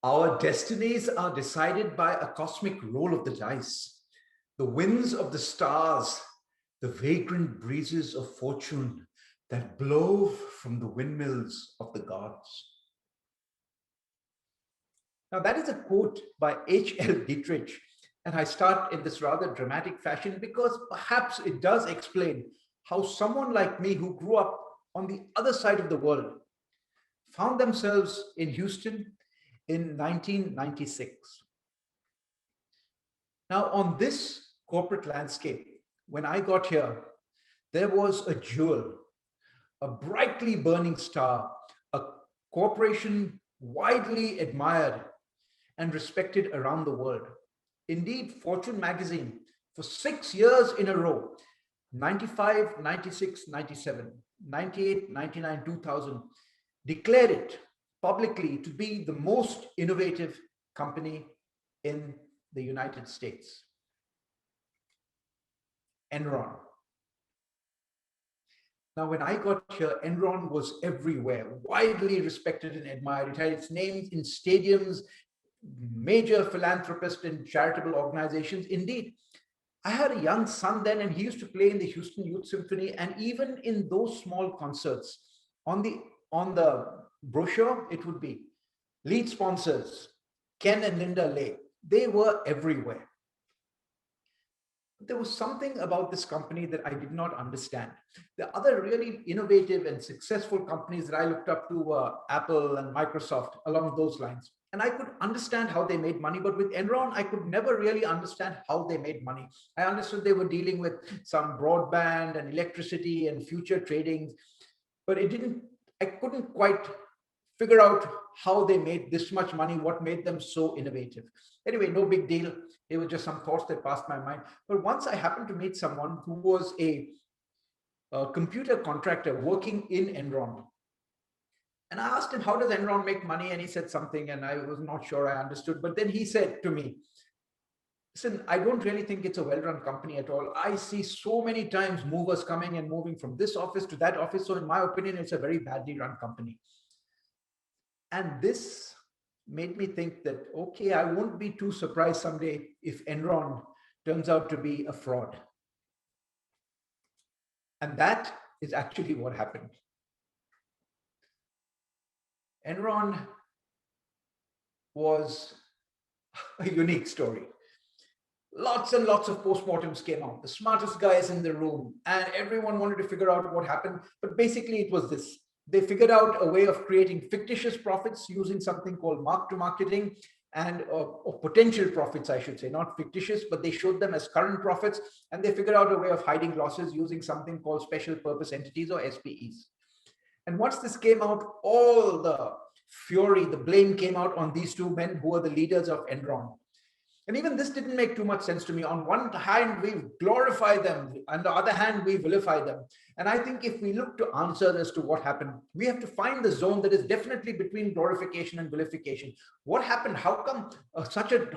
Our destinies are decided by a cosmic roll of the dice, the winds of the stars, the vagrant breezes of fortune that blow from the windmills of the gods. Now, that is a quote by H.L. Dietrich, and I start in this rather dramatic fashion because perhaps it does explain how someone like me who grew up on the other side of the world found themselves in Houston in 1996. Now, on this corporate landscape, when I got here, there was a jewel, a brightly burning star, a corporation widely admired and respected around the world. Indeed, Fortune magazine, for 6 years in a row, 95, 96, 97, 98, 99, 2000, declared it publicly to be the most innovative company in the United States. Enron. Now, when I got here, Enron was everywhere, widely respected and admired. It had its names in stadiums, major philanthropists and charitable organizations. Indeed, I had a young son then, and he used to play in the Houston Youth Symphony. And even in those small concerts, on the brochure, it would be lead sponsors, Ken and Linda Lay. They were everywhere. There was something about this company that I did not understand. The other really innovative and successful companies that I looked up to were Apple and Microsoft, along those lines. And I could understand how they made money, but with Enron, I could never really understand how they made money. I understood they were dealing with some broadband and electricity and future trading, but I couldn't quite figure out how they made this much money, what made them so innovative. Anyway, no big deal. It was just some thoughts that passed my mind. But once I happened to meet someone who was a computer contractor working in Enron. And I asked him, how does Enron make money? And he said something, and I was not sure I understood. But then he said to me, listen, I don't really think it's a well-run company at all. I see so many times movers coming and moving from this office to that office. So in my opinion, it's a very badly run company. And this made me think that, okay, I won't be too surprised someday if Enron turns out to be a fraud. And that is actually what happened. Enron was a unique story. Lots and lots of postmortems came out, the smartest guys in the room, and everyone wanted to figure out what happened. But basically it was this. They figured out a way of creating fictitious profits using something called mark-to-marketing and or potential profits, I should say, not fictitious, but they showed them as current profits. And they figured out a way of hiding losses using something called special purpose entities or SPEs. And once this came out, all the fury, the blame came out on these two men who were the leaders of Enron. And even this didn't make too much sense to me. On one hand, we glorify them. On the other hand, we vilify them. And I think if we look to answer as to what happened, we have to find the zone that is definitely between glorification and vilification. What happened? How come such a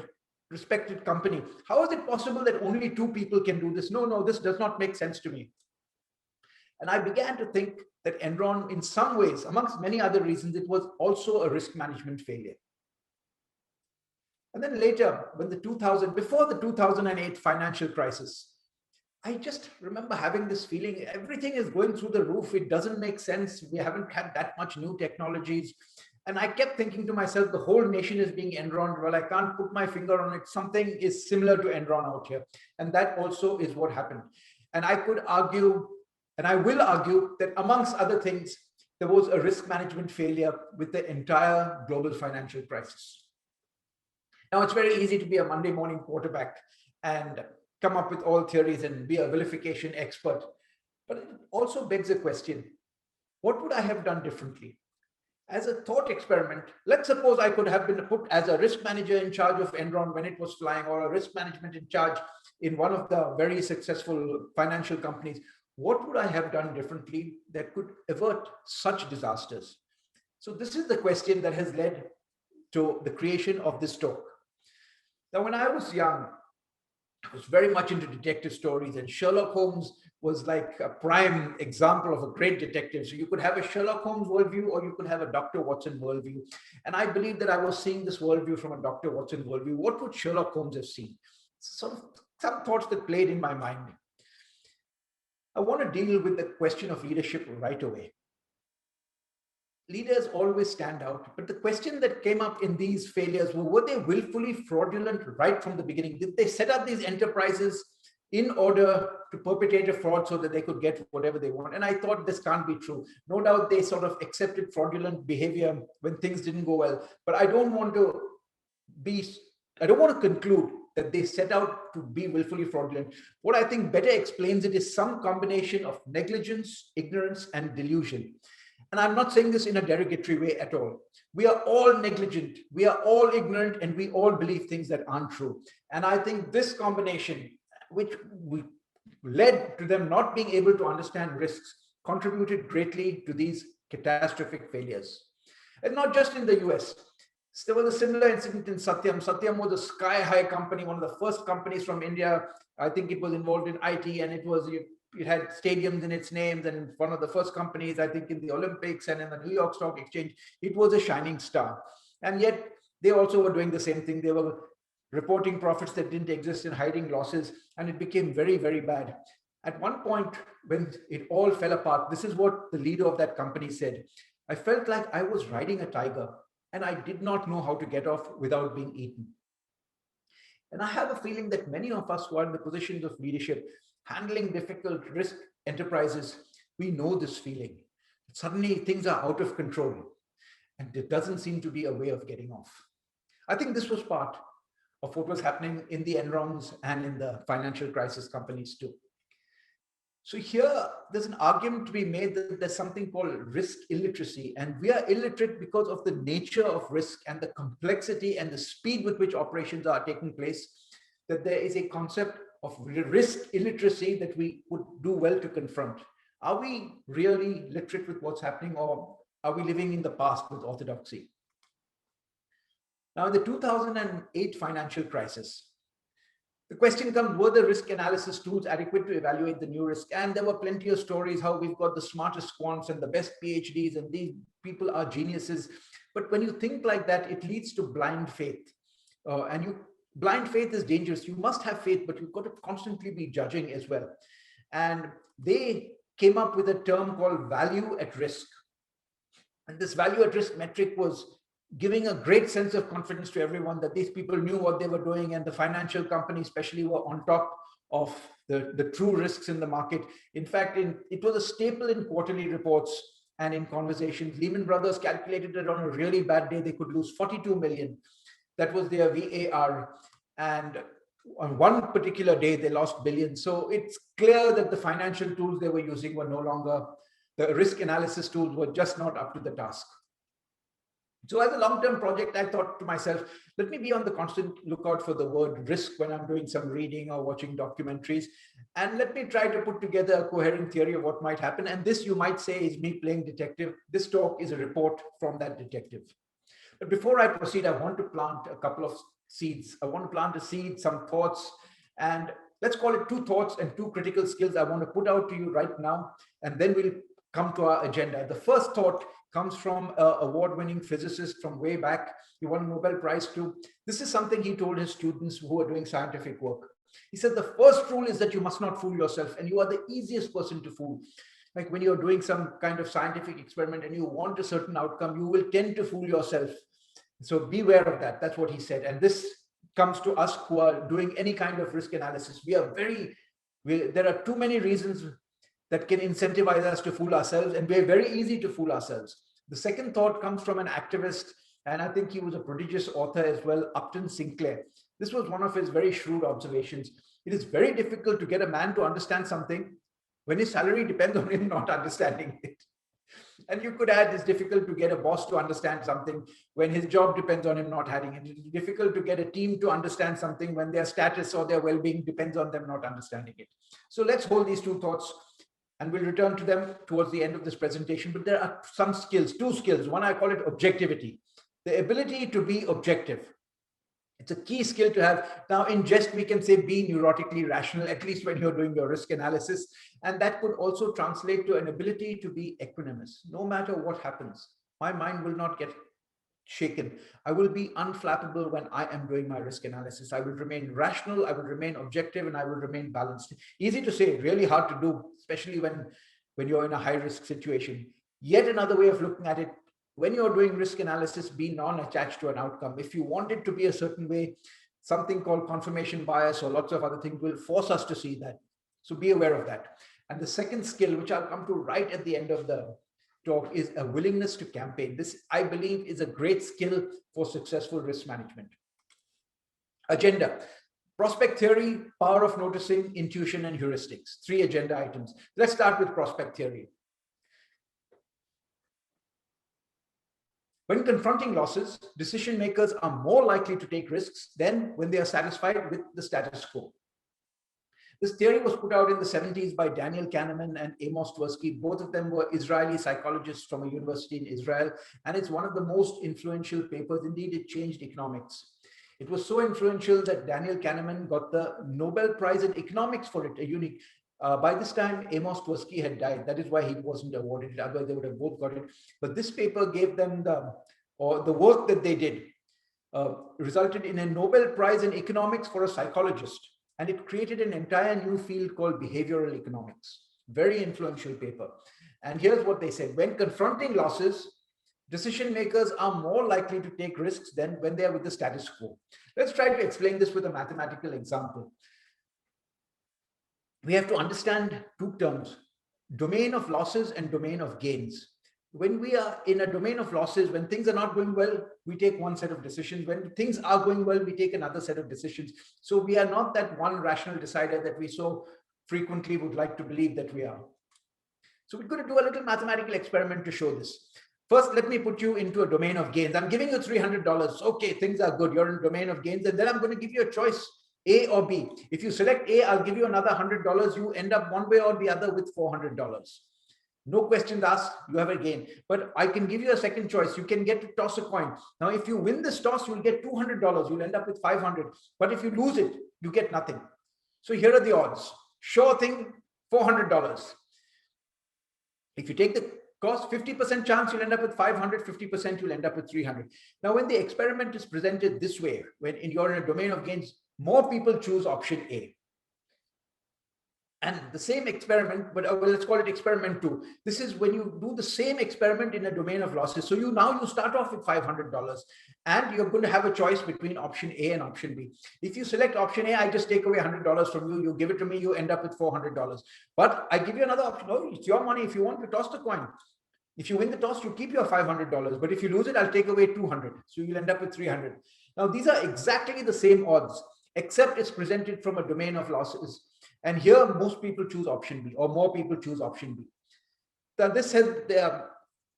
respected company? How is it possible that only two people can do this? No, this does not make sense to me. And I began to think that Enron, in some ways, amongst many other reasons, it was also a risk management failure. And then later, before the 2008 financial crisis, I just remember having this feeling, everything is going through the roof. It doesn't make sense. We haven't had that much new technologies. And I kept thinking to myself, the whole nation is being Enron. Well, I can't put my finger on it. Something is similar to Enron out here. And that also is what happened. And I could argue, and I will argue, that amongst other things, there was a risk management failure with the entire global financial crisis. Now, it's very easy to be a Monday morning quarterback and come up with all theories and be a vilification expert. But it also begs a question, what would I have done differently? As a thought experiment, let's suppose I could have been put as a risk manager in charge of Enron when it was flying, or a risk management in charge in one of the very successful financial companies. What would I have done differently that could avert such disasters? So this is the question that has led to the creation of this talk. Now, when I was young, was very much into detective stories, and Sherlock Holmes was like a prime example of a great detective. So you could have a Sherlock Holmes worldview, or you could have a Dr. Watson worldview. And I believe that I was seeing this worldview from a Dr. Watson worldview. What would Sherlock Holmes have seen? Sort of some thoughts that played in my mind. I want to deal with the question of leadership right away. Leaders always stand out, but the question that came up in these failures were they willfully fraudulent right from the beginning? Did they set up these enterprises in order to perpetrate a fraud so that they could get whatever they want? And I thought this can't be true. No doubt they sort of accepted fraudulent behavior when things didn't go well, but I don't want to conclude that they set out to be willfully fraudulent. What I think better explains it is some combination of negligence, ignorance, and delusion. And I'm not saying this in a derogatory way at all. We are all negligent, we are all ignorant, and we all believe things that aren't true. And I think this combination, which led to them not being able to understand risks, contributed greatly to these catastrophic failures. And not just in the US. There was a similar incident in Satyam. Satyam was a sky-high company, one of the first companies from India. I think it was involved in IT, and it had stadiums in its names, and one of the first companies, I think, in the Olympics and in the New York Stock Exchange. It was a shining star. And yet they also were doing the same thing. They were reporting profits that didn't exist and hiding losses, and it became very, very bad. At one point, when it all fell apart, this is what the leader of that company said: "I felt like I was riding a tiger, and I did not know how to get off without being eaten." And I have a feeling that many of us who are in the positions of leadership, handling difficult risk enterprises, we know this feeling. Suddenly things are out of control, and there doesn't seem to be a way of getting off. I think this was part of what was happening in the Enrons and in the financial crisis companies too. So here, there's an argument to be made that there's something called risk illiteracy, and we are illiterate because of the nature of risk and the complexity and the speed with which operations are taking place, that there is a concept of risk illiteracy that we would do well to confront. Are we really literate with what's happening, or are we living in the past with orthodoxy? Now, in the 2008 financial crisis, the question comes, were the risk analysis tools adequate to evaluate the new risk? And there were plenty of stories how we've got the smartest quants and the best PhDs, and these people are geniuses. But when you think like that, it leads to blind faith. Blind faith is dangerous. You must have faith, but you've got to constantly be judging as well. And they came up with a term called value at risk. And this value at risk metric was giving a great sense of confidence to everyone that these people knew what they were doing, and the financial companies especially were on top of the true risks in the market. In fact, it was a staple in quarterly reports and in conversations. Lehman Brothers calculated that on a really bad day, they could lose 42 million. That was their VAR. And on one particular day, they lost billions. So it's clear that the financial tools they were using were no longer, the risk analysis tools were just not up to the task. So as a long-term project, I thought to myself, let me be on the constant lookout for the word risk when I'm doing some reading or watching documentaries. And let me try to put together a coherent theory of what might happen. And this, you might say, is me playing detective. This talk is a report from that detective. But before I proceed, I want to plant a couple of seeds. I want to plant a seed, some thoughts, and let's call it 2 thoughts and 2 critical skills I want to put out to you right now. And then we'll come to our agenda. The first thought comes from an award-winning physicist from way back. He won a Nobel Prize too. This is something he told his students who are doing scientific work. He said, the first rule is that you must not fool yourself, and you are the easiest person to fool. Like when you're doing some kind of scientific experiment and you want a certain outcome, you will tend to fool yourself. So beware of that. That's what he said. And this comes to us who are doing any kind of risk analysis. There are too many reasons that can incentivize us to fool ourselves, and we're very easy to fool ourselves. The second thought comes from an activist, and I think he was a prodigious author as well, Upton Sinclair. This was one of his very shrewd observations. It is very difficult to get a man to understand something when his salary depends on him not understanding it. And you could add, it's difficult to get a boss to understand something when his job depends on him not having it. It's difficult to get a team to understand something when their status or their well-being depends on them not understanding it. So let's hold these 2 thoughts, and we'll return to them towards the end of this presentation. But there are some skills, 2 skills. One, I call it objectivity, the ability to be objective. It's a key skill to have. Now, in jest, we can say be neurotically rational, at least when you're doing your risk analysis. And that could also translate to an ability to be equanimous. No matter what happens, my mind will not get shaken. I will be unflappable when I am doing my risk analysis. I will remain rational, I will remain objective, and I will remain balanced. Easy to say, really hard to do, especially when you're in a high risk situation. Yet another way of looking at it, when you're doing risk analysis, be non-attached to an outcome. If you want it to be a certain way, something called confirmation bias or lots of other things will force us to see that. So be aware of that. And the second skill, which I'll come to right at the end of the talk, is a willingness to campaign. This, I believe, is a great skill for successful risk management. Agenda. Prospect theory, power of noticing, intuition, and heuristics. 3 agenda items. Let's start with prospect theory. When confronting losses, decision makers are more likely to take risks than when they are satisfied with the status quo. This theory was put out in the 70s by Daniel Kahneman and Amos Tversky. Both of them were Israeli psychologists from a university in Israel, and it's one of the most influential papers. Indeed, it changed economics. It was so influential that Daniel Kahneman got the Nobel Prize in Economics for it, a unique. By this time, Amos Tversky had died. That is why he wasn't awarded it. Otherwise, they would have both got it. But this paper gave them the work that they did resulted in a Nobel Prize in Economics for a psychologist. And it created an entire new field called behavioral economics. Very influential paper. And here's what they said. When confronting losses, decision makers are more likely to take risks than when they are with the status quo. Let's try to explain this with a mathematical example. We have to understand 2 terms, domain of losses and domain of gains. When we are in a domain of losses, when things are not going well, we take one set of decisions. When things are going well, we take another set of decisions. So we are not that one rational decider that we so frequently would like to believe that we are. So we're going to do a little mathematical experiment to show this. First, let me put you into a domain of gains. I'm giving you $300. Okay, things are good. You're in a domain of gains. And then I'm going to give you a choice, A or B. If you select A, I'll give you another $100. You end up one way or the other with $400. No questions asked, you have a gain. But I can give you a second choice. You can get to toss a coin. Now, if you win this toss, you'll get $200. You'll end up with $500. But if you lose it, you get nothing. So here are the odds. Sure thing, $400. If you take the cost, 50% chance you'll end up with 500, 50% you'll end up with 300. Now, when the experiment is presented this way, when you're in a domain of gains, more people choose option A. And the same experiment, but let's call it experiment 2. This is when you do the same experiment in a domain of losses. So you start off with $500 and you're going to have a choice between option A and option B. If you select option A, I just take away $100 from you. You give it to me, you end up with $400. But I give you another option. No, it's your money. If you want to toss the coin, if you win the toss, you keep your $500. But if you lose it, I'll take away $200. So you'll end up with $300. Now, these are exactly the same odds, except it's presented from a domain of losses. And here, most people choose option B, or more people choose option B. Now, this has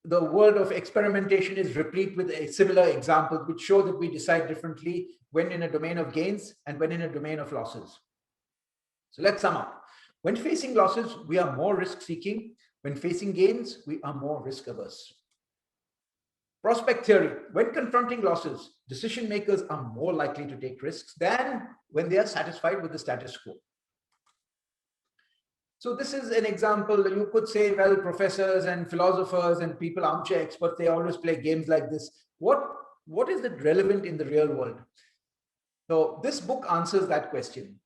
the world of experimentation is replete with a similar examples, which show that we decide differently when in a domain of gains and when in a domain of losses. So let's sum up. When facing losses, we are more risk-seeking. When facing gains, we are more risk-averse. Prospect theory. When confronting losses, decision makers are more likely to take risks than when they are satisfied with the status quo. So this is an example. You could say, well, professors and philosophers and people, armchair experts, they always play games like this. What is it relevant in the real world? So this book answers that question.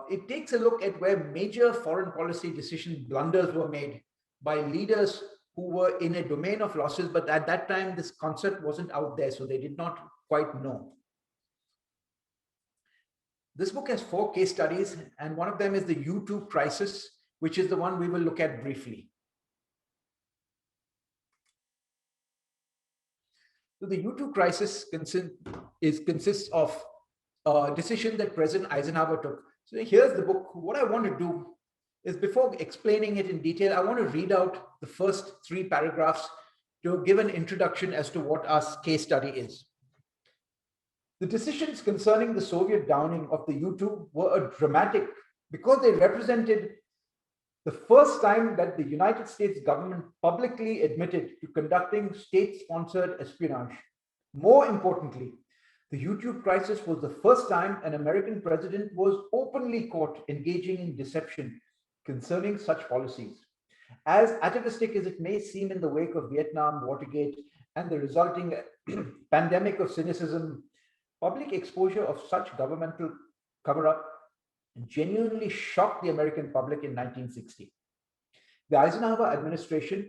It takes a look at where major foreign policy decision blunders were made by leaders who were in a domain of losses, but at that time, this concept wasn't out there, so they did not quite know. This book has 4 case studies, and one of them is the U-2 crisis, which is the one we will look at briefly. So the U-2 crisis consists of a decision that President Eisenhower took. So here's the book. What I want to do is, before explaining it in detail, I want to read out the first 3 paragraphs to give an introduction as to what our case study is. The decisions concerning the Soviet downing of the U-2 were dramatic because they represented the first time that the United States government publicly admitted to conducting state-sponsored espionage. More importantly, The U-2 crisis was the first time an American president was openly caught engaging in deception concerning such policies. As atavistic as it may seem in the wake of Vietnam, Watergate, and the resulting pandemic of cynicism, public exposure of such governmental cover-up genuinely shocked the American public in 1960. The Eisenhower administration,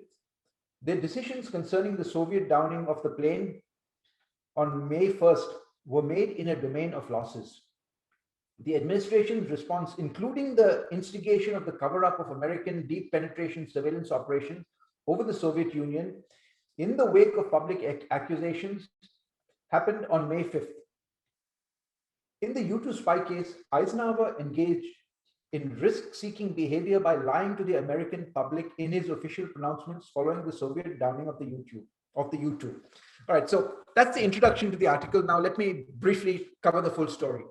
their decisions concerning the Soviet downing of the plane on May 1st were made in a domain of losses. The administration's response, including the instigation of the cover-up of American deep penetration surveillance operations over the Soviet Union in the wake of public accusations, happened on May 5th. In the U-2 spy case, Eisenhower engaged in risk-seeking behavior by lying to the American public in his official pronouncements following the Soviet downing of the U-2. All right, so that's the introduction to the article. Now let me briefly cover the full story.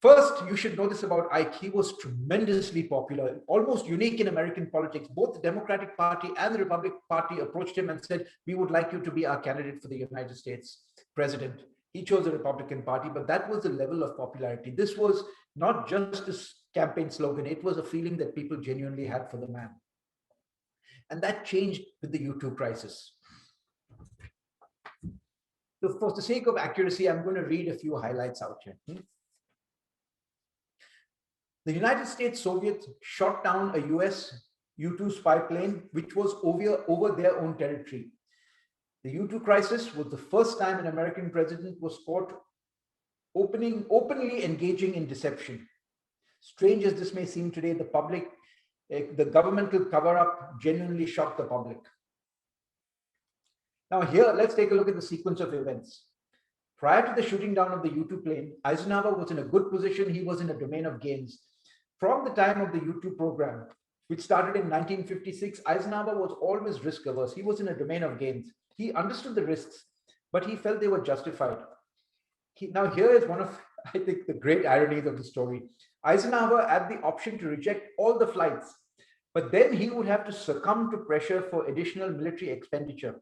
First, you should know this about Ike. He was tremendously popular, almost unique in American politics. Both the Democratic Party and the Republican Party approached him and said, "We would like you to be our candidate for the United States president." He chose the Republican Party, but that was the level of popularity. This was not just a campaign slogan, it was a feeling that people genuinely had for the man. And that changed with the U-2 crisis. So for the sake of accuracy, I'm going to read a few highlights out here. The United States Soviets shot down a US U-2 spy plane, which was over their own territory. The U-2 crisis was the first time an American president was caught openly engaging in deception. Strange as this may seem today, the governmental cover-up genuinely shocked the public. Now here, let's take a look at the sequence of events. Prior to the shooting down of the U-2 plane, Eisenhower was in a good position. He was in a domain of gains. From the time of the U-2 program, which started in 1956, Eisenhower was always risk-averse. He was in a domain of gains. He understood the risks, but he felt they were justified. Now here is one of, I think, the great ironies of the story. Eisenhower had the option to reject all the flights, but then he would have to succumb to pressure for additional military expenditure.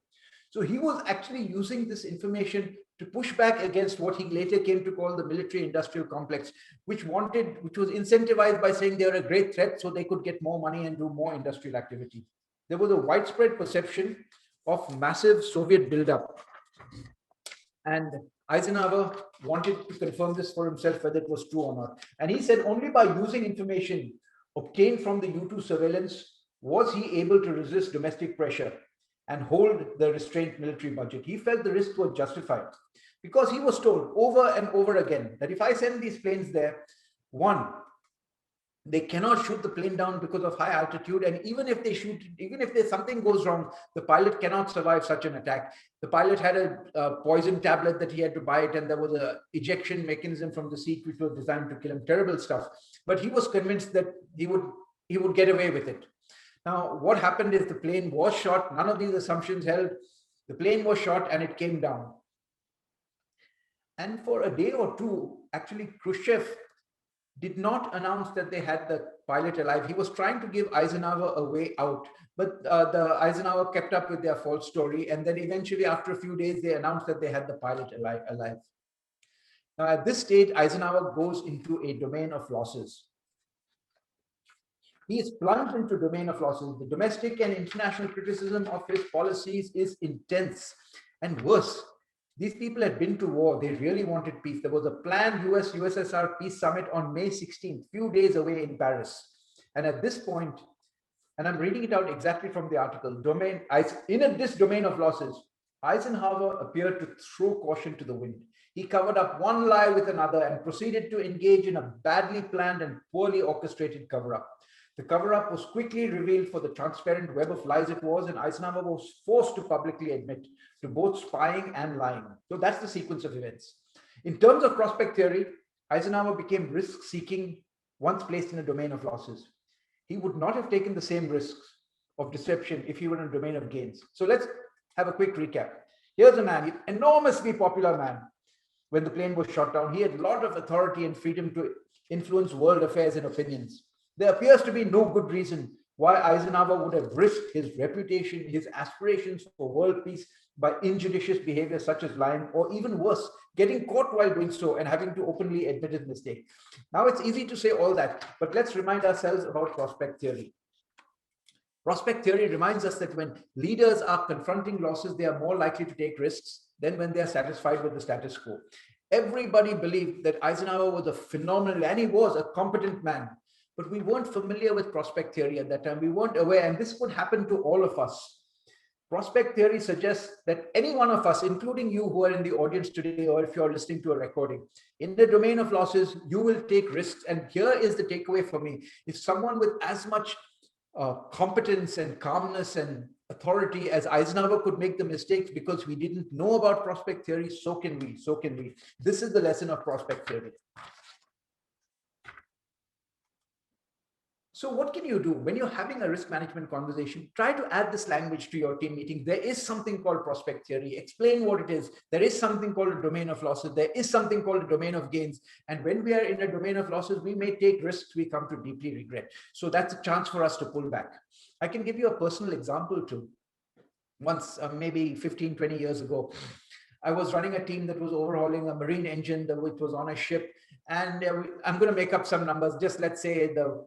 So he was actually using this information to push back against what he later came to call the military-industrial complex, which was incentivized by saying they were a great threat so they could get more money and do more industrial activity. There was a widespread perception of massive Soviet buildup. And Eisenhower wanted to confirm this for himself, whether it was true or not. And he said only by using information obtained from the U-2 surveillance was he able to resist domestic pressure and hold the restrained military budget. He felt the risks were justified because he was told over and over again that if I send these planes there, one, they cannot shoot the plane down because of high altitude. And even if they shoot, even if something goes wrong, the pilot cannot survive such an attack. The pilot had a poison tablet that he had to buy it, and there was an ejection mechanism from the seat which was designed to kill him. Terrible stuff. But he was convinced that he would get away with it. Now, what happened is the plane was shot. None of these assumptions held. The plane was shot and it came down. And for a day or two, actually, Khrushchev did not announce that they had the pilot alive. He was trying to give Eisenhower a way out, but the Eisenhower kept up with their false story. And then eventually, after a few days, they announced that they had the pilot alive. Now, at this stage, Eisenhower goes into a domain of losses. He is plunged into domain of losses. The domestic and international criticism of his policies is intense. And worse, these people had been to war. They really wanted peace. There was a planned US-USSR peace summit on May 16th, few days away in Paris. And at this point, and I'm reading it out exactly from the article, in this domain of losses, Eisenhower appeared to throw caution to the wind. He covered up one lie with another and proceeded to engage in a badly planned and poorly orchestrated cover-up. The cover-up was quickly revealed for the transparent web of lies it was, and Eisenhower was forced to publicly admit to both spying and lying. So that's the sequence of events. In terms of prospect theory, Eisenhower became risk-seeking once placed in a domain of losses. He would not have taken the same risks of deception if he were in a domain of gains. So let's have a quick recap. Here's a man, an enormously popular man. When the plane was shot down, he had a lot of authority and freedom to influence world affairs and opinions. There appears to be no good reason why Eisenhower would have risked his reputation, his aspirations for world peace, by injudicious behavior such as lying, or even worse, getting caught while doing so and having to openly admit his mistake. Now, it's easy to say all that, but let's remind ourselves about prospect theory. Prospect theory reminds us that when leaders are confronting losses, they are more likely to take risks than when they are satisfied with the status quo. Everybody believed that Eisenhower was a phenomenal, and he was a competent man, but we weren't familiar with prospect theory at that time. We weren't aware, and this could happen to all of us. Prospect theory suggests that any one of us, including you who are in the audience today, or if you're listening to a recording, in the domain of losses, you will take risks. And here is the takeaway for me. If someone with as much competence and calmness and authority as Eisenhower could make the mistakes because we didn't know about prospect theory, so can we, so can we. This is the lesson of prospect theory. So what can you do when you're having a risk management conversation? Try to add this language to your team meeting. There is something called prospect theory. Explain what it is. There is something called a domain of losses. There is something called a domain of gains. And when we are in a domain of losses, we may take risks we come to deeply regret. So that's a chance for us to pull back. I can give you a personal example too. Once, maybe 15, 20 years ago, I was running a team that was overhauling a marine engine which was on a ship. And I'm going to make up some numbers. Just let's say the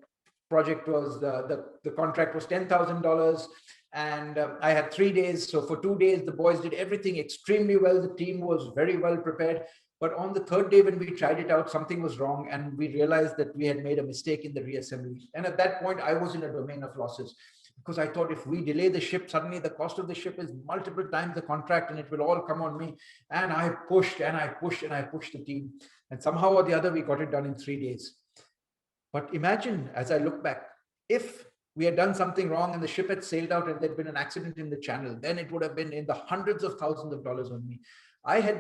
project was the contract was $10,000, and I had 3 days. So for 2 days, the boys did everything extremely well. The team was very well prepared. But on the third day, when we tried it out, something was wrong, and we realized that we had made a mistake in the reassembly. And at that point, I was in a domain of losses, because I thought if we delay the ship, suddenly the cost of the ship is multiple times the contract, and it will all come on me. And I pushed and I pushed and I pushed the team, and somehow or the other, we got it done in 3 days. But imagine, as I look back, if we had done something wrong and the ship had sailed out and there'd been an accident in the channel, then it would have been in the hundreds of thousands of dollars on me. I had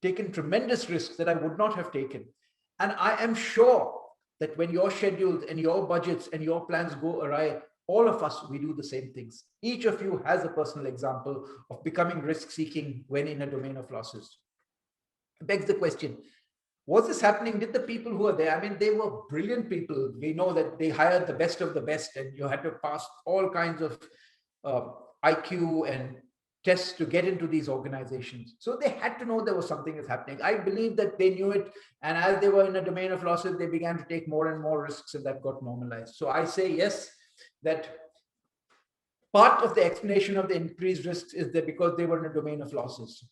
taken tremendous risks that I would not have taken. And I am sure that when your schedules and your budgets and your plans go awry, all of us, we do the same things. Each of you has a personal example of becoming risk-seeking when in a domain of losses. It begs the question, was this happening? Did the people who were there, I mean, they were brilliant people. We know that they hired the best of the best, and you had to pass all kinds of IQ and tests to get into these organizations. So they had to know there was something that's happening. I believe that they knew it. And as they were in a domain of losses, they began to take more and more risks, and that got normalized. So I say yes, that part of the explanation of the increased risks is that because they were in a domain of losses.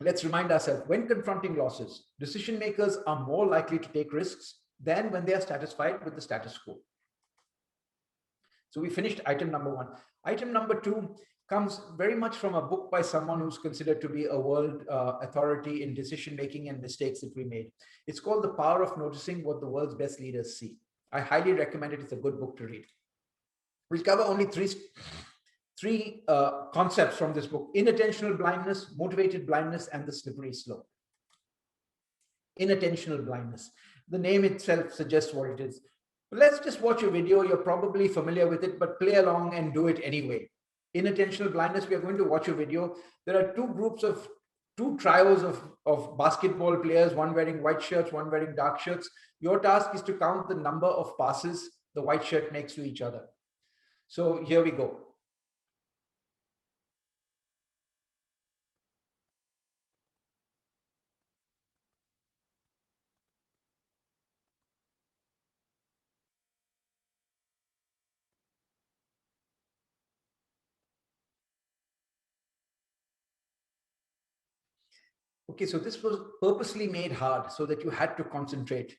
Let's remind ourselves, when confronting losses, decision makers are more likely to take risks than when they are satisfied with the status quo. So we finished item number 1. Item number 2 comes very much from a book by someone who's considered to be a world authority in decision making and mistakes that we made. It's called The Power of Noticing What the World's Best Leaders See. I highly recommend it. It's a good book to read. We'll cover only three concepts from this book: inattentional blindness, motivated blindness, and the slippery slope. Inattentional blindness. The name itself suggests what it is. But let's just watch a video. You're probably familiar with it, but play along and do it anyway. Inattentional blindness, we are going to watch a video. There are two trios of basketball players, one wearing white shirts, one wearing dark shirts. Your task is to count the number of passes the white shirt makes to each other. So here we go. Okay, so this was purposely made hard so that you had to concentrate.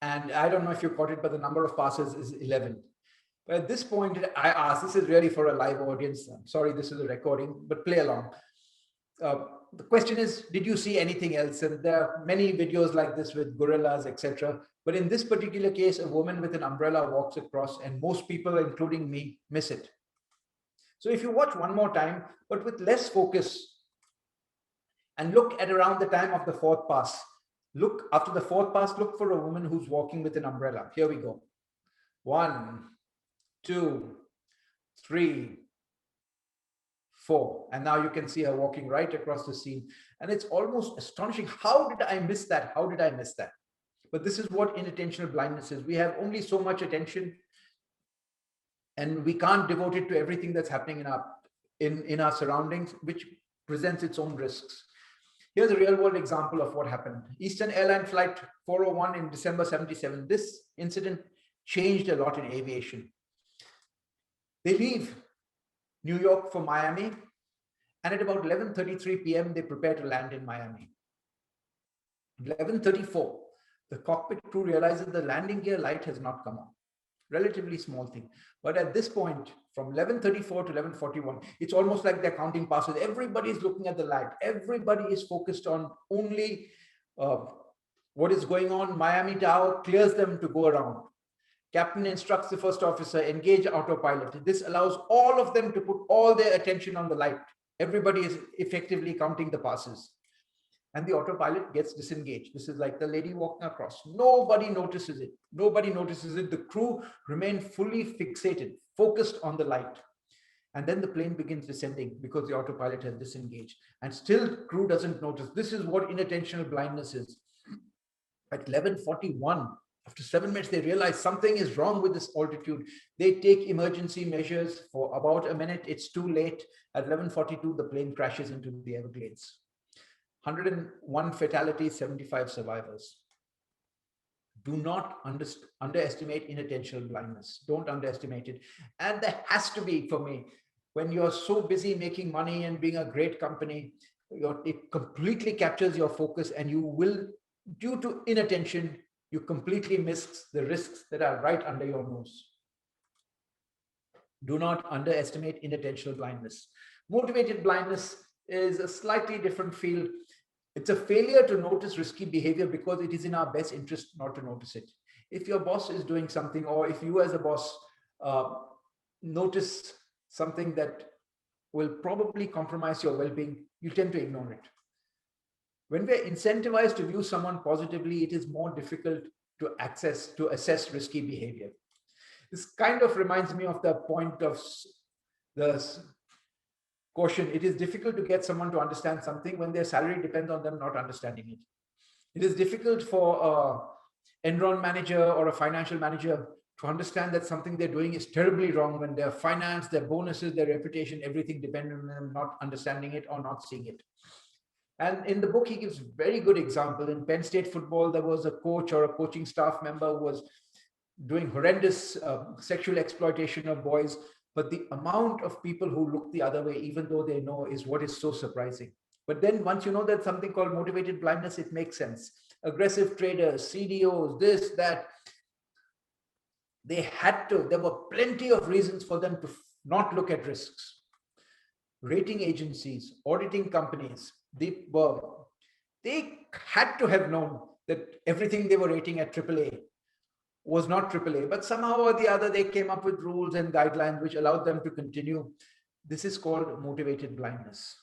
And I don't know if you caught it, but the number of passes is 11. But at this point, I asked, this is really for a live audience. I'm sorry, this is a recording, but play along. The question is, did you see anything else? And there are many videos like this with gorillas, etc. But in this particular case, a woman with an umbrella walks across, and most people, including me, miss it. So if you watch one more time, but with less focus, and look at around the time of the 4th pass. Look, after the 4th pass, look for a woman who's walking with an umbrella. Here we go. 1, 2, 3, 4. And now you can see her walking right across the scene. And it's almost astonishing. How did I miss that? How did I miss that? But this is what inattentional blindness is. We have only so much attention, and we can't devote it to everything that's happening in our in our surroundings, which presents its own risks. Here's a real world example of what happened. Eastern Airline Flight 401 in December 77. This incident changed a lot in aviation. They leave New York for Miami, and at about 11:33 p.m., they prepare to land in Miami. 11:34, the cockpit crew realizes the landing gear light has not come on. Relatively small thing. But at this point, from 11:34 to 11:41, it's almost like they're counting passes. Everybody's looking at the light. Everybody is focused on only what is going on. Miami Tower clears them to go around. Captain instructs the first officer, engage autopilot. This allows all of them to put all their attention on the light. Everybody is effectively counting the passes. And the autopilot gets disengaged. This is like the lady walking across. Nobody notices it. Nobody notices it. The crew remain fully fixated, focused on the light. And then the plane begins descending because the autopilot has disengaged. And still crew doesn't notice. This is what inattentional blindness is. At 11:41, after 7 minutes, they realize something is wrong with this altitude. They take emergency measures for about a minute. It's too late. At 11:42, the plane crashes into the Everglades. 101 fatalities, 75 survivors. Do not underestimate inattentional blindness. Don't underestimate it. And there has to be, for me, when you're so busy making money and being a great company, it completely captures your focus, and you will, due to inattention, you completely miss the risks that are right under your nose. Do not underestimate inattentional blindness. Motivated blindness is a slightly different field. It's a failure to notice risky behavior because it is in our best interest not to notice it. If your boss is doing something, or if you as a boss notice something that will probably compromise your well-being, you tend to ignore it. When we're incentivized to view someone positively, it is more difficult to assess risky behavior. This kind of reminds me of the point of the caution. It is difficult to get someone to understand something when their salary depends on them not understanding it. It is difficult for an Enron manager or a financial manager to understand that something they're doing is terribly wrong when their finance, their bonuses, their reputation, everything depends on them not understanding it or not seeing it. And in the book, he gives very good example. In Penn State football, there was a coach or a coaching staff member who was doing horrendous sexual exploitation of boys. But the amount of people who look the other way, even though they know, is what is so surprising. But then once you know that something called motivated blindness, it makes sense. Aggressive traders, CDOs, this, that, there were plenty of reasons for them to not look at risks. Rating agencies, auditing companies, they had to have known that everything they were rating at AAA was not AAA, but somehow or the other, they came up with rules and guidelines which allowed them to continue. This is called motivated blindness.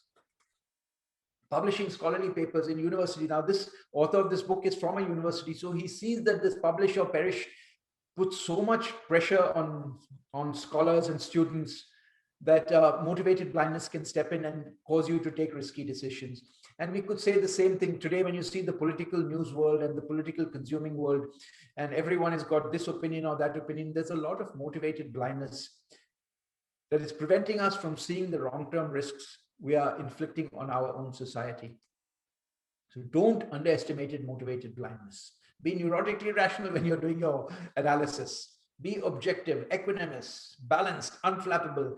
Publishing scholarly papers in university. Now, this author of this book is from a university, so he sees that this publish or perish puts so much pressure on scholars and students that motivated blindness can step in and cause you to take risky decisions. And we could say the same thing today when you see the political news world and the political consuming world, and everyone has got this opinion or that opinion. There's a lot of motivated blindness that is preventing us from seeing the long-term risks we are inflicting on our own society. So don't underestimate motivated blindness. Be neurotically rational when you're doing your analysis. Be objective, equanimous, balanced, unflappable.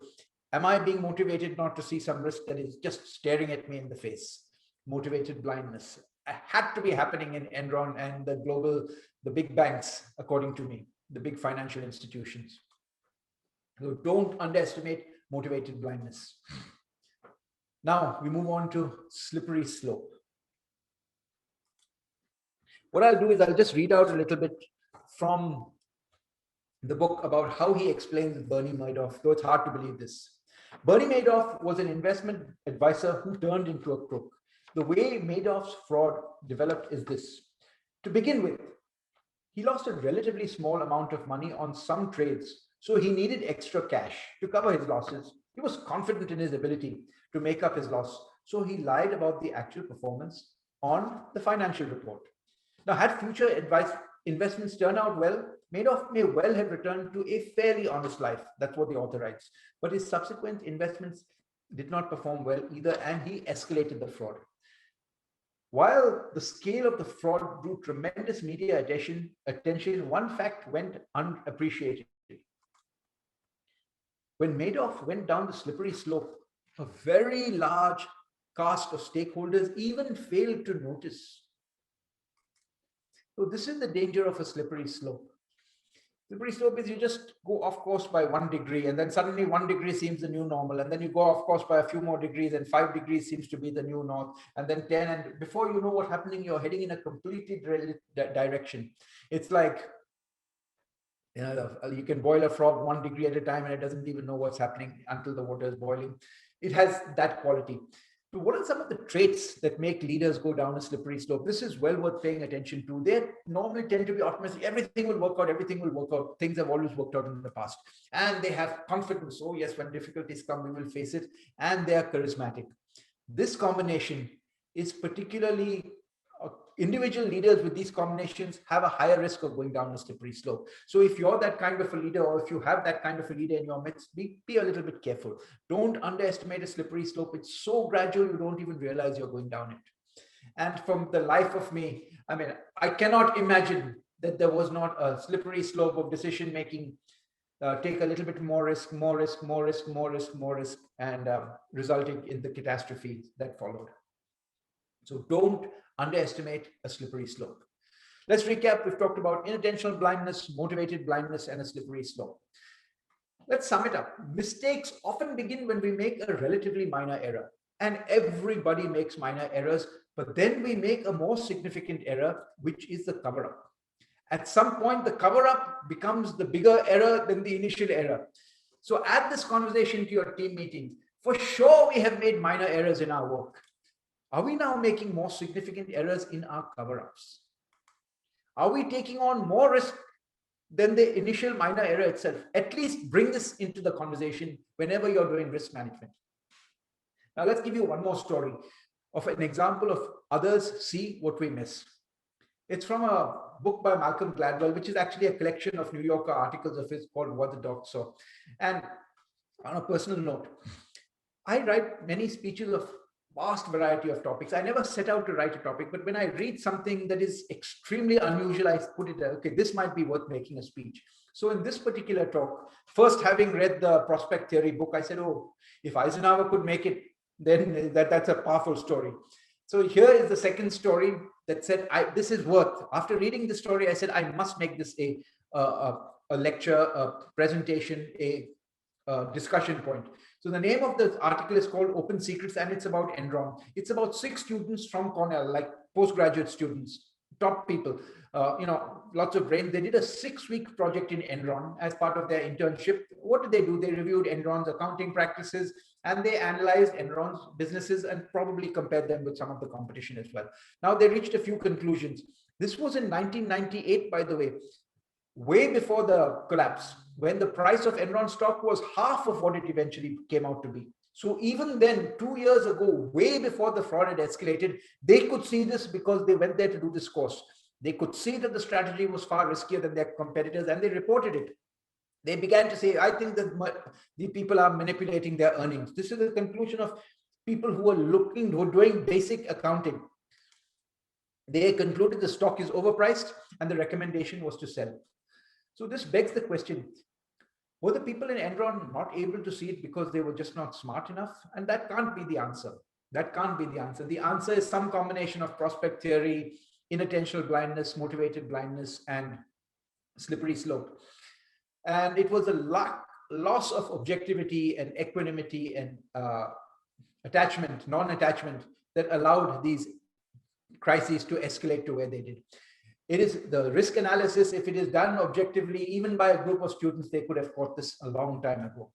Am I being motivated not to see some risk that is just staring at me in the face? Motivated blindness had to be happening in Enron and the big banks, according to me, the big financial institutions. So don't underestimate motivated blindness. Now we move on to slippery slope. What I'll do is I'll just read out a little bit from the book about how he explains Bernie Madoff, though it's hard to believe this. Bernie Madoff was an investment advisor who turned into a crook. The way Madoff's fraud developed is this. To begin with, he lost a relatively small amount of money on some trades, so he needed extra cash to cover his losses. He was confident in his ability to make up his loss, so he lied about the actual performance on the financial report. Now, had future investments turned out well, Madoff may well have returned to a fairly honest life. That's what the author writes. But his subsequent investments did not perform well either, and he escalated the fraud. While the scale of the fraud drew tremendous media attention, one fact went unappreciated. When Madoff went down the slippery slope, a very large cast of stakeholders even failed to notice. So this is the danger of a slippery slope. Slippery slope is you just go off course by 1 degree, and then suddenly 1 degree seems the new normal, and then you go off course by a few more degrees, and 5 degrees seems to be the new north, and then 10, and before you know what's happening, you're heading in a completely direction. It's like, you can boil a frog 1 degree at a time, and it doesn't even know what's happening until the water is boiling. It has that quality. So what are some of the traits that make leaders go down a slippery slope? This is well worth paying attention to. They normally tend to be optimistic. Everything will work out. Everything will work out. Things have always worked out in the past. And they have confidence. Oh, yes, when difficulties come, we will face it. And they are charismatic. This combination is particularly individual leaders with these combinations have a higher risk of going down a slippery slope. So if you're that kind of a leader, or if you have that kind of a leader in your midst, be a little bit careful. Don't underestimate a slippery slope. It's so gradual, you don't even realize you're going down it. And from the life of me, I mean, I cannot imagine that there was not a slippery slope of decision making. Take a little bit more risk, and resulting in the catastrophe that followed. So don't underestimate a slippery slope. Let's recap. We've talked about inattentional blindness, motivated blindness, and a slippery slope. Let's sum it up. Mistakes often begin when we make a relatively minor error, and everybody makes minor errors, but then we make a more significant error, which is the cover-up. At some point, the cover-up becomes the bigger error than the initial error. So add this conversation to your team meetings. For sure, we have made minor errors in our work. Are we now making more significant errors in our cover-ups? Are we taking on more risk than the initial minor error itself? At least bring this into the conversation whenever you're doing risk management. Now, let's give you one more story of an example of others see what we miss. It's from a book by Malcolm Gladwell, which is actually a collection of New Yorker articles of his called What the Dog Saw. And on a personal note, I write many speeches of vast variety of topics. I never set out to write a topic, but when I read something that is extremely unusual, I put it, okay, this might be worth making a speech. So in this particular talk, first having read the prospect theory book, I said, oh, if Eisenhower could make it, then that's a powerful story. So here is the second story that said, this is worth, after reading the story, I said, I must make this a lecture, a presentation, a discussion point. So the name of the article is called Open Secrets, and it's about Enron. It's about 6 students from Cornell, like postgraduate students, top people, lots of brains. They did a 6-week project in Enron as part of their internship. What did they do? They reviewed Enron's accounting practices, and they analyzed Enron's businesses and probably compared them with some of the competition as well. Now, they reached a few conclusions. This was in 1998, by the way, way before the collapse, when the price of Enron stock was half of what it eventually came out to be. So even then, 2 years ago, way before the fraud had escalated, they could see this because they went there to do this course. They could see that the strategy was far riskier than their competitors, and they reported it. They began to say, I think that the people are manipulating their earnings. This is the conclusion of people who are doing basic accounting. They concluded the stock is overpriced, and the recommendation was to sell. So this begs the question, were the people in Enron not able to see it because they were just not smart enough? And that can't be the answer. That can't be the answer. The answer is some combination of prospect theory, inattentional blindness, motivated blindness, and slippery slope. And it was a loss of objectivity and equanimity and non-attachment that allowed these crises to escalate to where they did. It is the risk analysis. If it is done objectively, even by a group of students, they could have caught this a long time ago.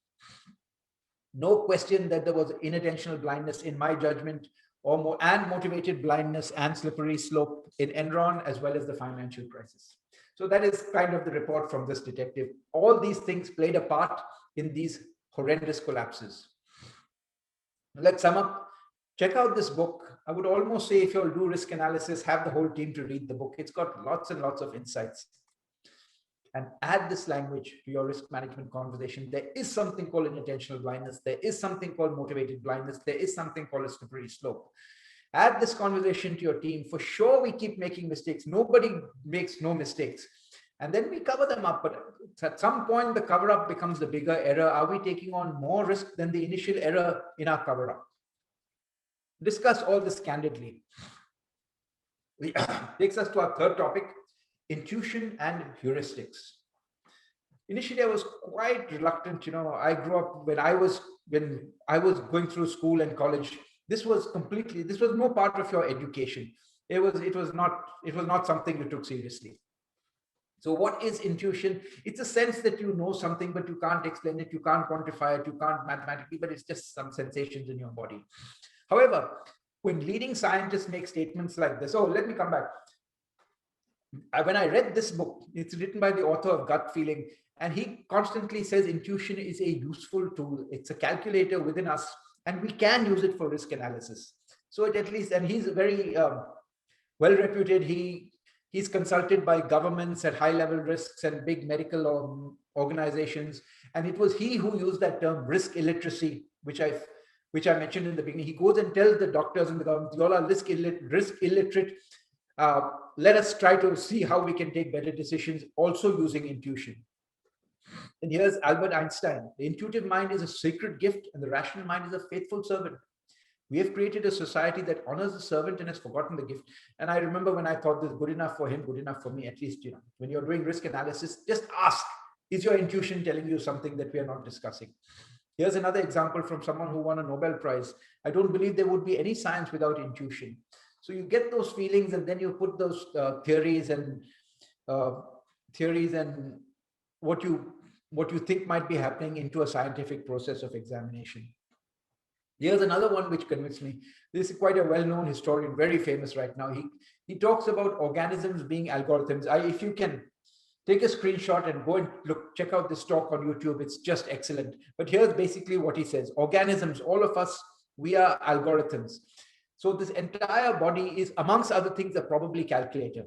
No question that there was inattentional blindness in my judgment, and motivated blindness and slippery slope in Enron, as well as the financial crisis. So that is kind of the report from this detective. All these things played a part in these horrendous collapses. Let's sum up. Check out this book. I would almost say if you'll do risk analysis, have the whole team to read the book. It's got lots and lots of insights. and add this language to your risk management conversation. There is something called inattentional blindness. There is something called motivated blindness. There is something called a slippery slope. Add this conversation to your team. For sure, we keep making mistakes. Nobody makes no mistakes. And then we cover them up. But at some point, the cover up becomes the bigger error. Are we taking on more risk than the initial error in our cover up? Discuss all this candidly. Takes us to our third topic, intuition and heuristics. Initially, I was quite reluctant. I grew up when I was going through school and college. This was no part of your education. It was not something you took seriously. So what is intuition? It's a sense that you know something, but you can't explain it, you can't quantify it, you can't mathematically, but it's just some sensations in your body. However, when leading scientists make statements like this, let me come back. When I read this book, it's written by the author of Gut Feeling, and he constantly says intuition is a useful tool. It's a calculator within us, and we can use it for risk analysis. So at least, and he's very well reputed. He's consulted by governments at high level risks and big medical organizations. And it was he who used that term risk illiteracy, which I mentioned in the beginning. He goes and tells the doctors and the government, you all are risk illiterate. Let us try to see how we can take better decisions, also using intuition. And here's Albert Einstein. The intuitive mind is a sacred gift, and the rational mind is a faithful servant. We have created a society that honors the servant and has forgotten the gift. And I remember when I thought this good enough for him, good enough for me, at least, when you're doing risk analysis, just ask, is your intuition telling you something that we are not discussing? Here's another example from someone who won a Nobel Prize. I don't believe there would be any science without intuition. So you get those feelings, and then you put those theories and what you think might be happening into a scientific process of examination. Here's another one which convinced me. This is quite a well-known historian, very famous right now. He talks about organisms being algorithms. If you can take a screenshot and go and check out this talk on YouTube, it's just excellent. But here's basically what he says. Organisms, all of us, we are algorithms. So this entire body is, amongst other things, a probability calculator.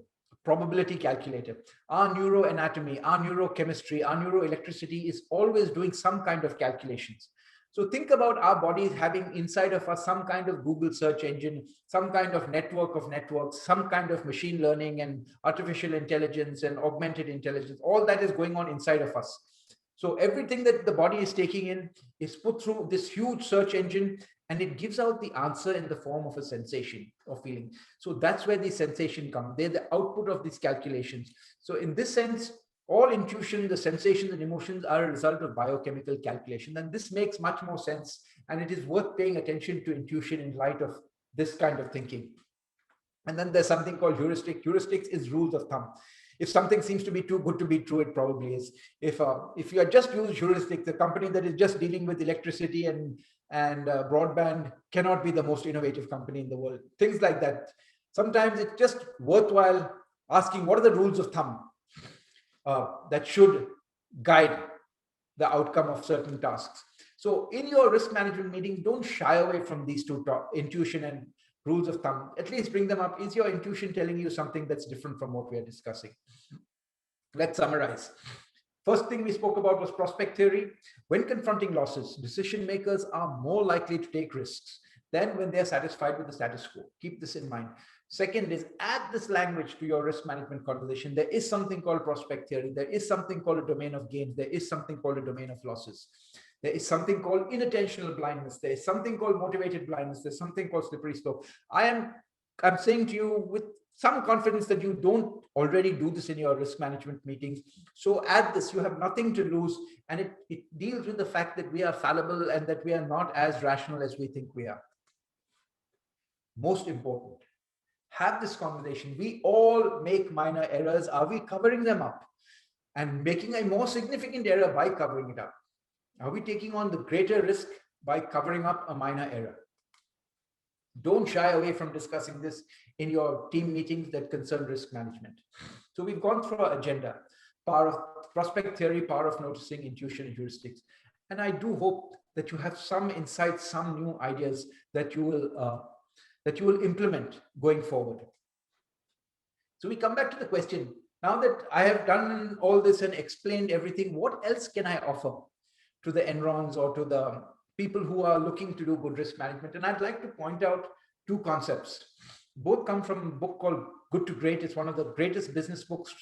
Our neuroanatomy, our neurochemistry, our neuroelectricity is always doing some kind of calculations. So think about our bodies having inside of us some kind of Google search engine, some kind of network of networks, some kind of machine learning and artificial intelligence and augmented intelligence. All that is going on inside of us. So everything that the body is taking in is put through this huge search engine, and it gives out the answer in the form of a sensation or feeling. So that's where the sensation comes. They're the output of these calculations. So in this sense, all intuition, the sensations and emotions are a result of biochemical calculation. And this makes much more sense. And it is worth paying attention to intuition in light of this kind of thinking. And then there's something called heuristic. Heuristics is rules of thumb. If something seems to be too good to be true, it probably is. If you are just using heuristics, the company that is just dealing with electricity and broadband cannot be the most innovative company in the world. Things like that. Sometimes it's just worthwhile asking, what are the rules of thumb that should guide the outcome of certain tasks? So in your risk management meetings, don't shy away from these two, intuition and rules of thumb. At least bring them up. Is your intuition telling you something that's different from what we are discussing? Let's summarize. First thing we spoke about was prospect theory. When confronting losses, decision makers are more likely to take risks than when they're satisfied with the status quo. Keep this in mind. Second is add this language to your risk management conversation. There is something called prospect theory. There is something called a domain of gains. There is something called a domain of losses. There is something called inattentional blindness. There is something called motivated blindness. There's something called slippery slope. I'm saying to you with some confidence that you don't already do this in your risk management meetings. So add this. You have nothing to lose. And it deals with the fact that we are fallible and that we are not as rational as we think we are. Most important, have this conversation. We all make minor errors. Are we covering them up and making a more significant error by covering it up? Are we taking on the greater risk by covering up a minor error? Don't shy away from discussing this in your team meetings that concern risk management. So we've gone through our agenda, power of prospect theory, power of noticing, intuition and heuristics. And I do hope that you have some insights, some new ideas that you will implement going forward. So we come back to the question, Now that I have done all this and explained everything, what else can I offer to the Enrons or to the people who are looking to do good risk management? And I'd like to point out two concepts. Both come from a book called Good to Great. It's one of the greatest business books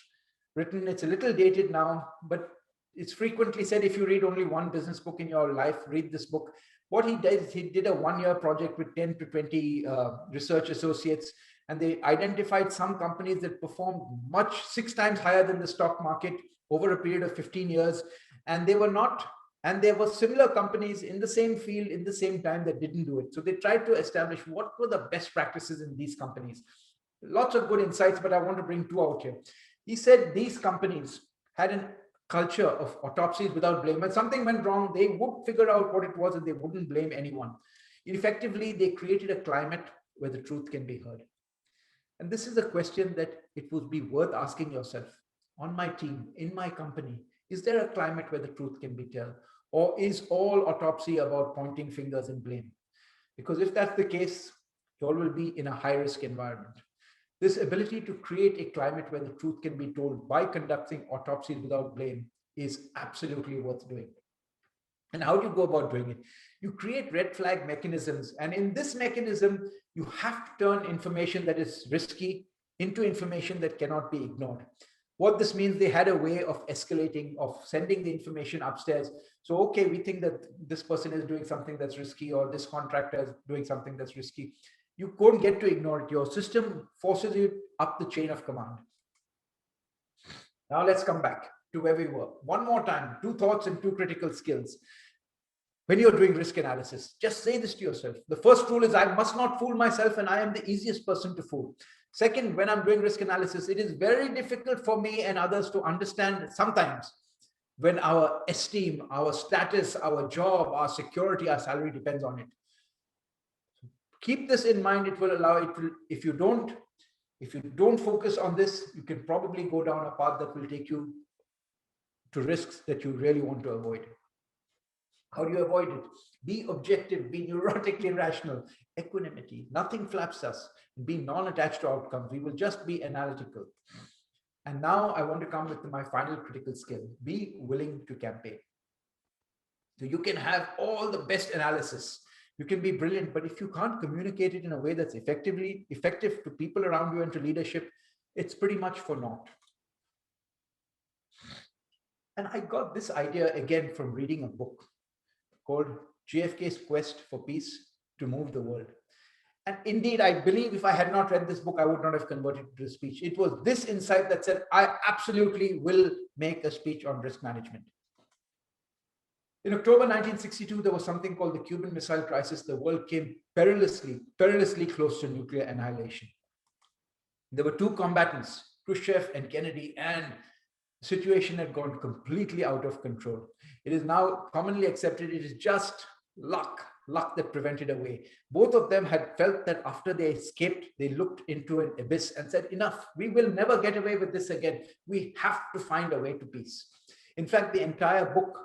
written. It's a little dated now, but it's frequently said, if you read only one business book in your life, read this book. What he did is he did a one-year project with 10 to 20 research associates, and they identified some companies that performed much 6 times higher than the stock market over a period of 15 years. And they were not, and there were similar companies in the same field in the same time that didn't do it. So they tried to establish what were the best practices in these companies. Lots of good insights, but I want to bring two out here. He said these companies had a culture of autopsies without blame. When something went wrong, they would figure out what it was and they wouldn't blame anyone. Effectively, they created a climate where the truth can be heard. And this is a question that it would be worth asking yourself. On my team, in my company, is there a climate where the truth can be told? Or is all autopsy about pointing fingers and blame? Because if that's the case, you all will be in a high-risk environment. This ability to create a climate where the truth can be told by conducting autopsies without blame is absolutely worth doing. And how do you go about doing it? You create red flag mechanisms. And in this mechanism, you have to turn information that is risky into information that cannot be ignored. What this means, they had a way of escalating, of sending the information upstairs. So, okay, we think that this person is doing something that's risky, or this contractor is doing something that's risky. You don't get to ignore it. Your system forces you up the chain of command. Now let's come back to where we were. One more time, 2 thoughts and 2 critical skills. When you're doing risk analysis, just say this to yourself. The first rule is I must not fool myself, and I am the easiest person to fool. Second, when I'm doing risk analysis, it is very difficult for me and others to understand sometimes when our esteem, our status, our job, our security, our salary depends on it. Keep this in mind. It will allow it to, if you don't focus on this, you can probably go down a path that will take you to risks that you really want to avoid. How do you avoid it? Be objective, be neurotically rational, equanimity. Nothing flaps us. Be non-attached to outcomes. We will just be analytical. And now I want to come with my final critical skill. Be willing to campaign. So you can have all the best analysis. You can be brilliant, but if you can't communicate it in a way that's effective to people around you and to leadership, it's pretty much for naught. And I got this idea again from reading a book called JFK's Quest for Peace to Move the World. And indeed, I believe if I had not read this book, I would not have converted to a speech. It was this insight that said, I absolutely will make a speech on risk management. In October 1962, there was something called the Cuban Missile Crisis. The world came perilously close to nuclear annihilation. There were 2 combatants, Khrushchev and Kennedy, and the situation had gone completely out of control. It is now commonly accepted it is just luck that prevented a way. Both of them had felt that after they escaped, they looked into an abyss and said, enough, we will never get away with this again. We have to find a way to peace. In fact, the entire book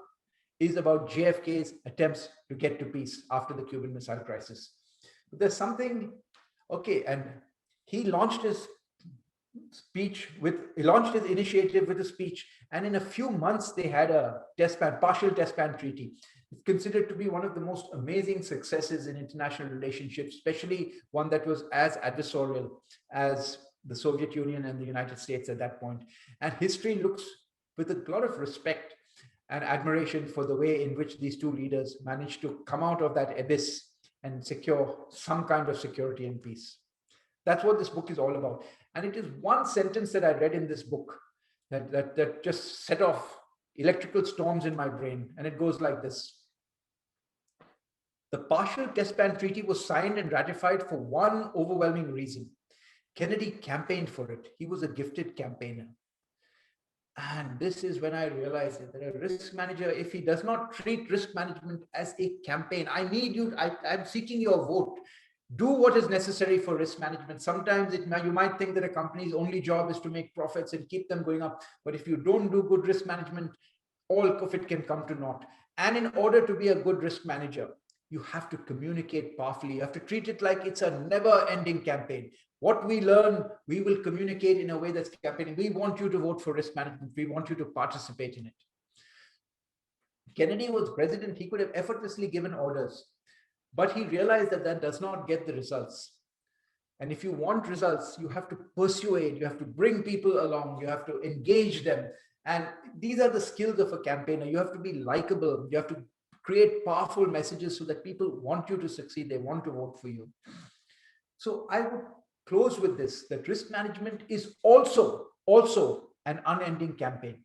is about JFK's attempts to get to peace after the Cuban Missile Crisis. But there's something, okay, and he launched his initiative with a speech, and in a few months they had a partial test ban treaty. It's considered to be one of the most amazing successes in international relationships, especially one that was as adversarial as the Soviet Union and the United States at that point. And history looks with a lot of respect and admiration for the way in which these 2 leaders managed to come out of that abyss and secure some kind of security and peace. That's what this book is all about. And it is one sentence that I read in this book that just set off electrical storms in my brain. And it goes like this. The partial test ban treaty was signed and ratified for one overwhelming reason. Kennedy campaigned for it. He was a gifted campaigner. And this is when I realized that a risk manager, if he does not treat risk management as a campaign, I need you, I'm seeking your vote. Do what is necessary for risk management. Sometimes you might think that a company's only job is to make profits and keep them going up. But if you don't do good risk management, all of it can come to naught. And in order to be a good risk manager, you have to communicate powerfully. You have to treat it like it's a never-ending campaign. What we learn, we will communicate in a way that's campaigning. We want you to vote for risk management. We want you to participate in it. Kennedy was president. He could have effortlessly given orders, but he realized that that does not get the results. And if you want results, you have to persuade, you have to bring people along, you have to engage them. And these are the skills of a campaigner. You have to be likable. You have to create powerful messages so that people want you to succeed. They want to vote for you. So I would close with this, that risk management is also an unending campaign.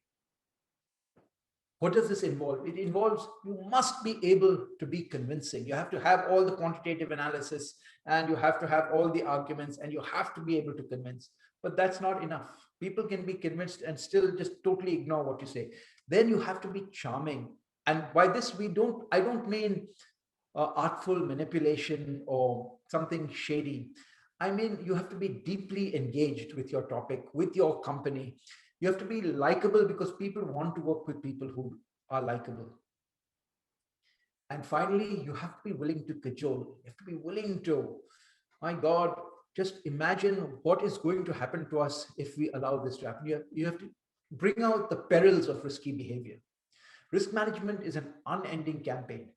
What does this involve? It involves, you must be able to be convincing. You have to have all the quantitative analysis, and you have to have all the arguments, and you have to be able to convince. But that's not enough. People can be convinced and still just totally ignore what you say. Then you have to be charming. And by this, I don't mean artful manipulation or something shady. I mean, you have to be deeply engaged with your topic, with your company. You have to be likable, because people want to work with people who are likable. And finally, you have to be willing to cajole. You have to be willing to, my God, just imagine what is going to happen to us if we allow this to happen. You have to bring out the perils of risky behavior. Risk management is an unending campaign.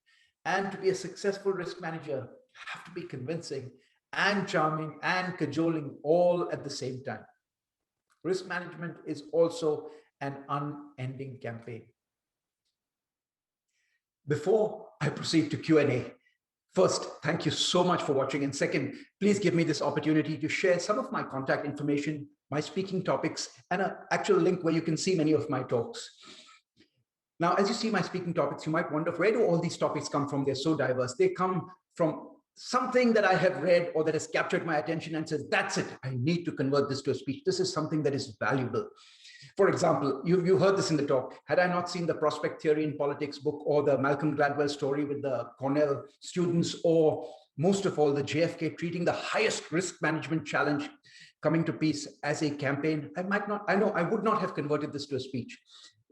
And to be a successful risk manager, you have to be convincing and charming and cajoling all at the same time. Risk management is also an unending campaign. Before I proceed to Q&A, first, thank you so much for watching. And second, please give me this opportunity to share some of my contact information, my speaking topics, and an actual link where you can see many of my talks. Now, as you see my speaking topics, you might wonder, where do all these topics come from? They're so diverse. They come from something that I have read or that has captured my attention and says, that's it, I need to convert this to a speech. This is something that is valuable. For example, you heard this in the talk. Had I not seen the Prospect Theory in Politics book, or the Malcolm Gladwell story with the Cornell students, or most of all, the JFK treating the highest risk management challenge, coming to peace, as a campaign, I would not have converted this to a speech.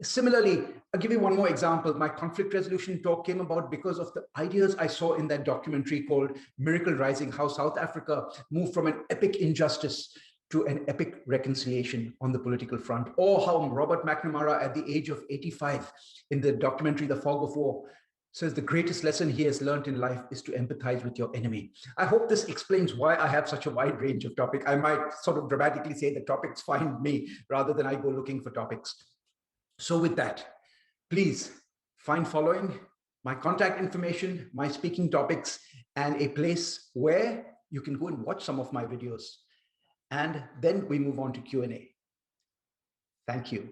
Similarly, I'll give you one more example. My conflict resolution talk came about because of the ideas I saw in that documentary called Miracle Rising, how South Africa moved from an epic injustice to an epic reconciliation on the political front, or how Robert McNamara, at the age of 85, in the documentary The Fog of War, says the greatest lesson he has learned in life is to empathize with your enemy. I hope this explains why I have such a wide range of topics. I might sort of dramatically say the topics find me rather than I go looking for topics. So with that, please find following my contact information, my speaking topics, and a place where you can go and watch some of my videos. And then we move on to Q&A. Thank you.